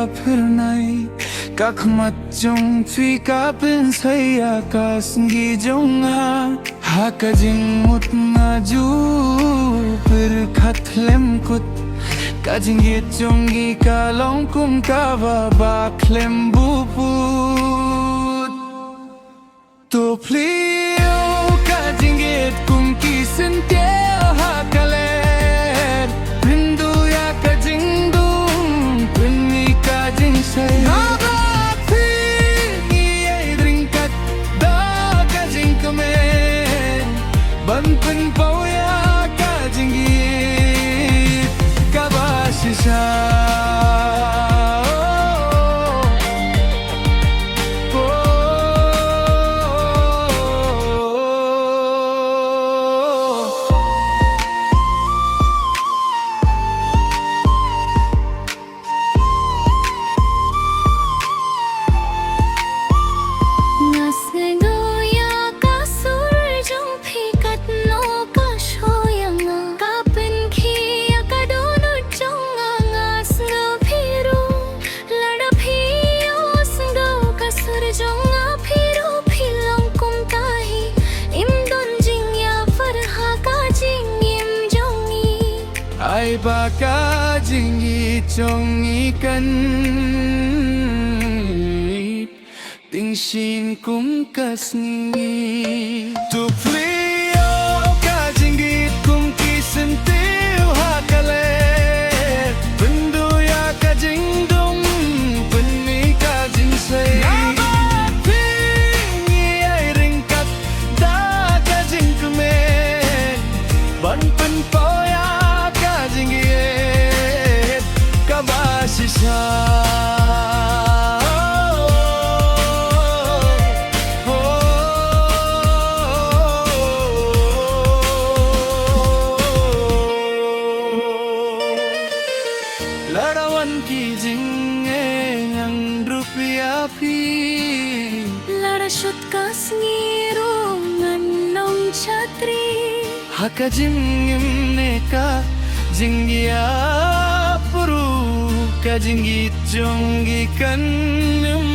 फिर नहीं kakmat jong tui kapin saya kasngi jonga haka jingmut maju pir khatlem kut kajingi jongi kalong kum kava baklem buput to plio kajingi kum kisin teo hakaler bindu ya kajingdung pinni kajing saya Banpun pauya kajingit kabasisa Ai baka jingi chongi kan ting shin kum kasni tu plio ka jingi kum kisin tiu hakale bindu ya ka jingdung bunni ka jing say ai ringkat da ka jing kumen ban pen poya jingit kabasisa larawan ki jinge yang rupiah pi lara shut kasngiro nganong chatri haka jingim neka jingya puru ka jingi jongi kanum